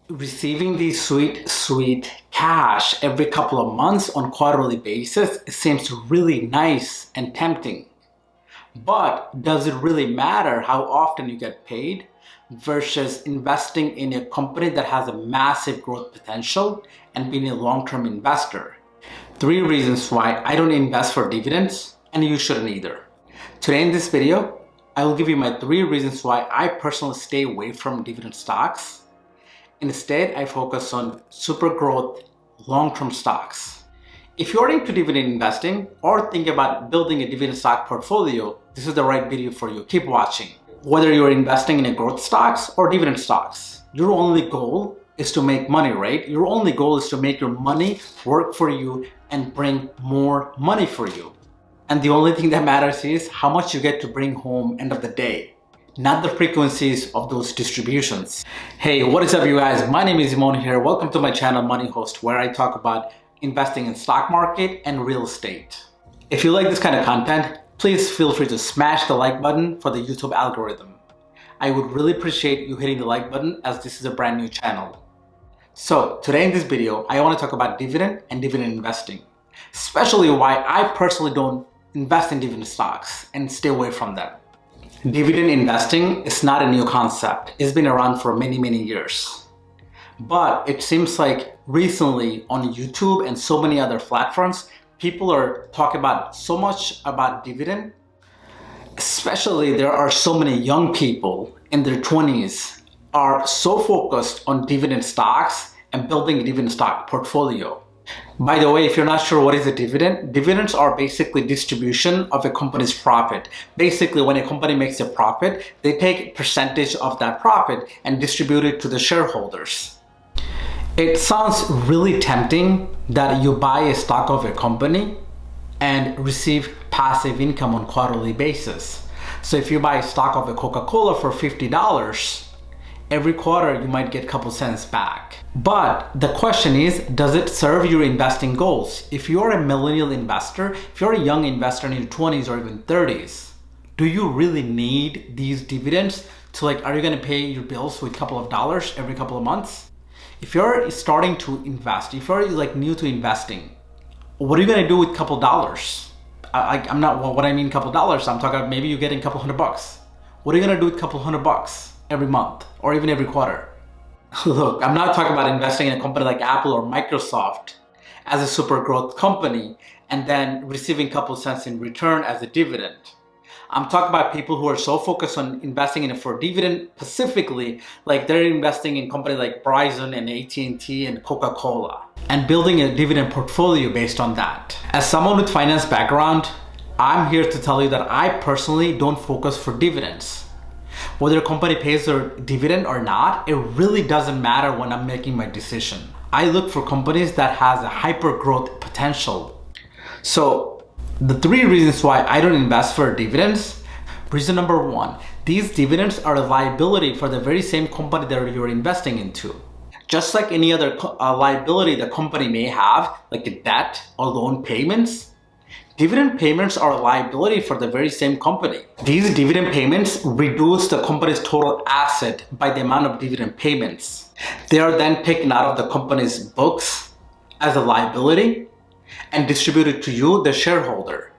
Receiving these sweet cash every couple of months on quarterly basis, it seems really nice and tempting. But does it really matter how often you get paid versus investing in a company that has a massive growth potential and being a long-term investor? 3 reasons why I don't invest for dividends, and you shouldn't either. Today in this video, I will give you my 3 reasons why I personally stay away from dividend stocks. Instead, I focus on super growth long-term stocks. If you're into dividend investing or think about building a dividend stock portfolio, this is the right video for you. Keep watching. Whether you're investing in a growth stocks or dividend stocks, your only goal is to make money, right? Your only goal is to make your money work for you and bring more money for you. And the only thing that matters is how much you get to bring home end of the day, not the frequencies of those distributions. Hey, what is up you guys? My name is Imon here. Welcome to my channel Money Host, where I talk about investing in stock market and real estate. If you like this kind of content, please feel free to smash the like button for the YouTube algorithm. I would really appreciate you hitting the like button, as this is a brand new channel. So today in this video, I want to talk about dividend and dividend investing, especially why I personally don't invest in dividend stocks and stay away from them. Dividend investing is not a new concept. It's been around for many years. But it seems like recently on YouTube and so many other platforms, people are talking about so much about dividend. Especially there are so many young people in their 20s are so focused on dividend stocks and building a dividend stock portfolio. By the way, if you're not sure what is a dividend, dividends are basically distribution of a company's profit. Basically, when a company makes a profit, they take a percentage of that profit and distribute it to the shareholders. It sounds really tempting that you buy a stock of a company and receive passive income on quarterly basis. So if you buy a stock of a Coca-Cola for $50, every quarter you might get a couple cents back. But the question is, does it serve your investing goals? If you're a millennial investor, if you're a young investor in your 20s or even 30s, do you really need these dividends to are you gonna pay your bills with a couple of dollars every couple of months? If you're starting to invest, if you're new to investing, what are you gonna do with a couple dollars? I'm not, what I mean couple dollars, I'm talking about maybe you're getting a couple $100. What are you gonna do with a couple $100 every month or even every quarter? Look, I'm not talking about investing in a company like Apple or Microsoft as a super growth company and then receiving a couple cents in return as a dividend. I'm talking about people who are so focused on investing in it for dividend, specifically like they're investing in companies like Verizon and AT&T and Coca-Cola and building a dividend portfolio based on that. As someone with finance background, I'm here to tell you that I personally don't focus for dividends. Whether a company pays their dividend or not, it really doesn't matter when I'm making my decision. I look for companies that has a hyper growth potential. So the 3 reasons why I don't invest for dividends. Reason number 1, these dividends are a liability for the very same company that you're investing into. Just like any other liability the company may have, like a debt or loan payments, dividend payments are a liability for the very same company. These dividend payments reduce the company's total asset by the amount of dividend payments. They are then taken out of the company's books as a liability and distributed to you, the shareholder.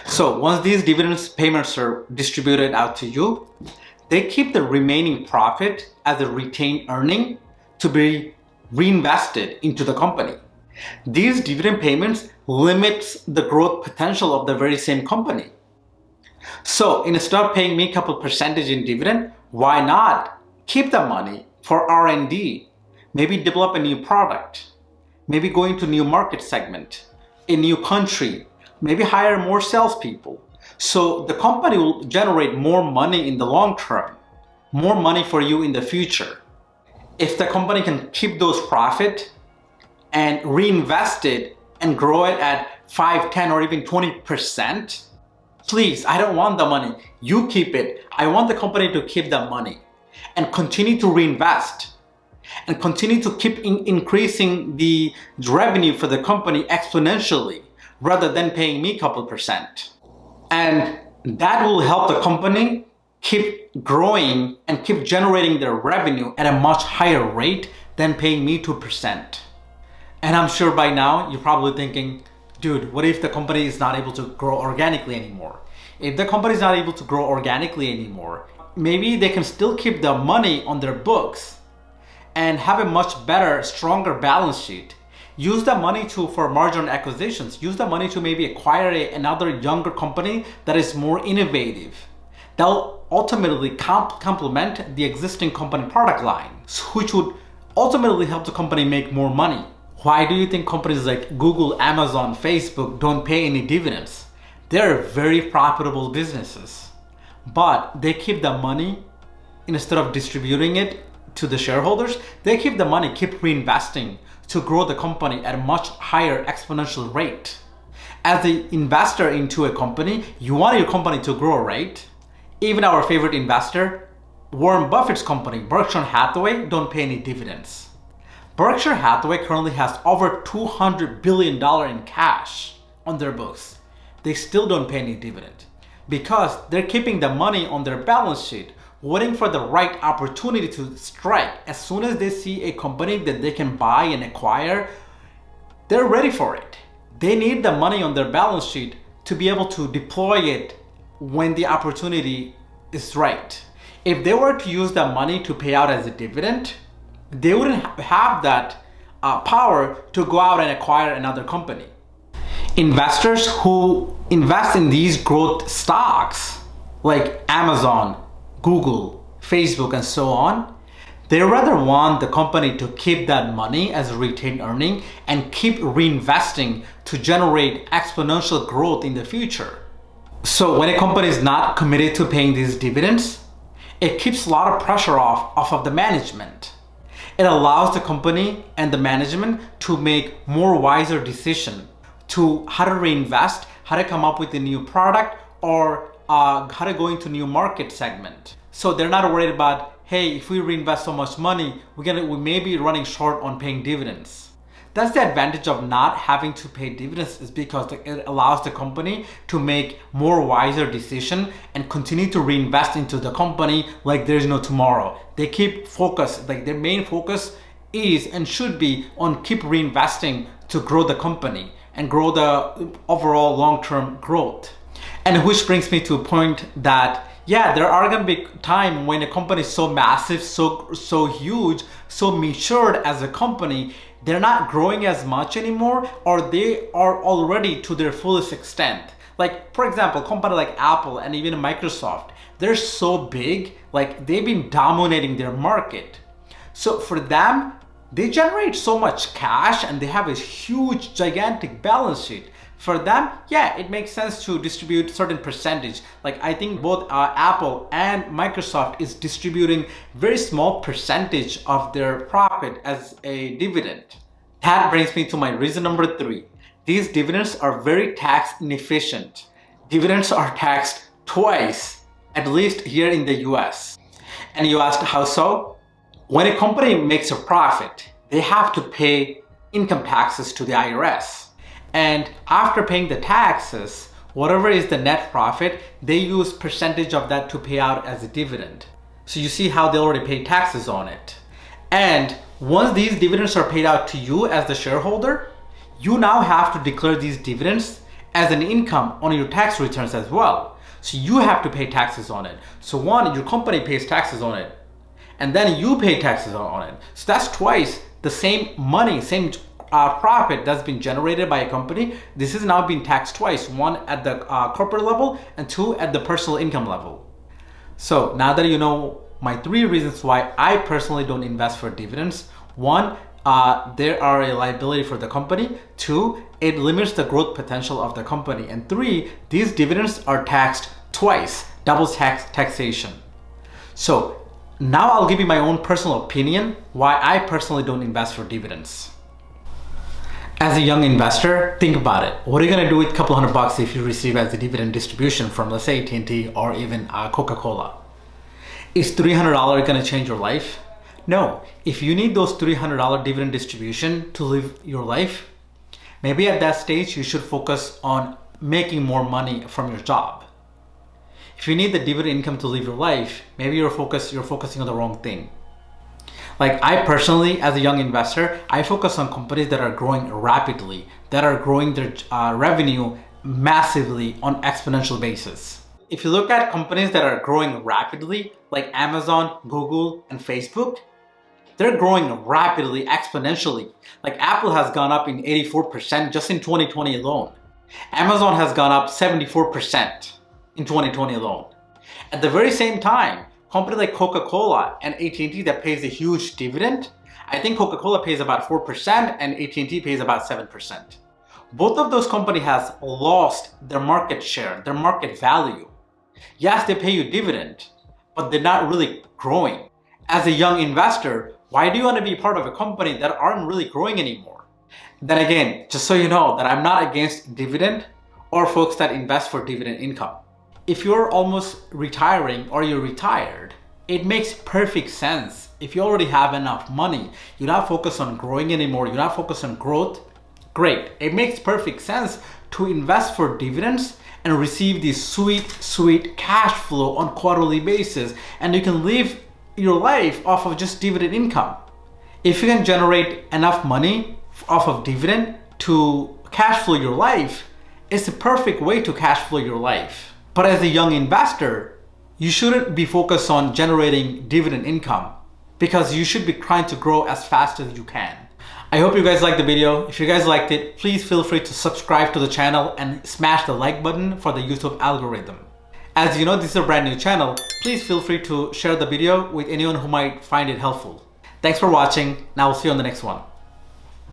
So once these dividend payments are distributed out to you, they keep the remaining profit as a retained earning to be reinvested into the company. These dividend payments limits the growth potential of the very same company. So instead of paying me a couple percentage in dividend, why not keep the money for R&D? Maybe develop a new product, maybe go into a new market segment, a new country, maybe hire more salespeople. So the company will generate more money in the long term, more money for you in the future. If the company can keep those profit and reinvest it and grow it at 5, 10, or even 20%, please, I don't want the money. You keep it. I want the company to keep the money and continue to reinvest and continue to keep increasing the revenue for the company exponentially rather than paying me a couple percent. And that will help the company keep growing and keep generating their revenue at a much higher rate than paying me 2%. And I'm sure by now you're probably thinking, dude, what if the company is not able to grow organically anymore? If the company is not able to grow organically anymore, maybe they can still keep the money on their books and have a much better, stronger balance sheet. Use the money for merger and acquisitions. Use the money to maybe acquire another younger company that is more innovative. That'll ultimately complement the existing company product line, which would ultimately help the company make more money. Why do you think companies like Google, Amazon, Facebook don't pay any dividends? They're very profitable businesses, but they keep the money instead of distributing it to the shareholders. They keep the money, keep reinvesting to grow the company at a much higher exponential rate. As an investor into a company, you want your company to grow, right? Even our favorite investor, Warren Buffett's company, Berkshire Hathaway, don't pay any dividends. Berkshire Hathaway currently has over $200 billion in cash on their books. They still don't pay any dividend because they're keeping the money on their balance sheet, waiting for the right opportunity to strike. As soon as they see a company that they can buy and acquire, they're ready for it. They need the money on their balance sheet to be able to deploy it when the opportunity is right. If they were to use that money to pay out as a dividend, they wouldn't have that power to go out and acquire another company. Investors who invest in these growth stocks like Amazon, Google, Facebook, and so on, they rather want the company to keep that money as a retained earning and keep reinvesting to generate exponential growth in the future. So when a company is not committed to paying these dividends, it keeps a lot of pressure off of the management. It allows the company and the management to make more wiser decisions to how to reinvest, how to come up with a new product, or how to go into new market segment. So they're not worried about, hey, if we reinvest so much money, we may be running short on paying dividends. That's the advantage of not having to pay dividends, is because it allows the company to make more wiser decisions and continue to reinvest into the company like there's no tomorrow. They keep focus, like their main focus is and should be on keep reinvesting to grow the company and grow the overall long-term growth. And which brings me to a point that, yeah, there are going to be time when a company is so massive, so huge, so matured as a company, they're not growing as much anymore, or they are already to their fullest extent. Like, for example, a company like Apple and even Microsoft, they're so big, like they've been dominating their market. So for them, they generate so much cash and they have a huge, gigantic balance sheet. For them, yeah, it makes sense to distribute certain percentage. Like I think both Apple and Microsoft is distributing very small percentage of their profit as a dividend. That brings me to my reason number 3. These dividends are very tax inefficient. Dividends are taxed twice, at least here in the US. And you asked how so? When a company makes a profit, they have to pay income taxes to the IRS. And after paying the taxes, whatever is the net profit, they use percentage of that to pay out as a dividend. So you see how they already pay taxes on it. And once these dividends are paid out to you as the shareholder, you now have to declare these dividends as an income on your tax returns as well. So you have to pay taxes on it. So one, your company pays taxes on it, and then you pay taxes on it. So that's twice the same money, same profit that's been generated by a company. This is now being taxed twice, one at the corporate level and 2 at the personal income level. So now that you know my 3 reasons why I personally don't invest for dividends: 1, they are a liability for the company; 2, it limits the growth potential of the company; and 3, these dividends are taxed twice, double taxation. So now I'll give you my own personal opinion why I personally don't invest for dividends. As a young investor, think about it. What are you going to do with a couple $100 if you receive as a dividend distribution from, let's say, AT&T or even Coca-Cola? Is $300 going to change your life? No. If you need those $300 dividend distribution to live your life, maybe at that stage you should focus on making more money from your job. If you need the dividend income to live your life, maybe you're focusing on the wrong thing. Like I personally, as a young investor, I focus on companies that are growing rapidly, that are growing their revenue massively on exponential basis. If you look at companies that are growing rapidly, like Amazon, Google, and Facebook, they're growing rapidly, exponentially. Like Apple has gone up in 84% just in 2020 alone. Amazon has gone up 74% in 2020 alone. At the very same time, company like Coca-Cola and AT&T that pays a huge dividend, I think Coca-Cola pays about 4% and AT&T pays about 7%. Both of those companies has lost their market share, their market value. Yes, they pay you dividend, but they're not really growing. As a young investor, why do you want to be part of a company that aren't really growing anymore? Then again, just so you know that I'm not against dividend or folks that invest for dividend income. If you're almost retiring or you're retired, it makes perfect sense. If you already have enough money, you're not focused on growing anymore, you're not focused on growth, great. It makes perfect sense to invest for dividends and receive this sweet cash flow on quarterly basis, and you can live your life off of just dividend income. If you can generate enough money off of dividend to cash flow your life, it's a perfect way to cash flow your life. But as a young investor, you shouldn't be focused on generating dividend income because you should be trying to grow as fast as you can. I hope you guys liked the video. If you guys liked it, please feel free to subscribe to the channel and smash the like button for the YouTube algorithm. As you know, this is a brand new channel. Please feel free to share the video with anyone who might find it helpful. Thanks for watching. Now we'll see you on the next one.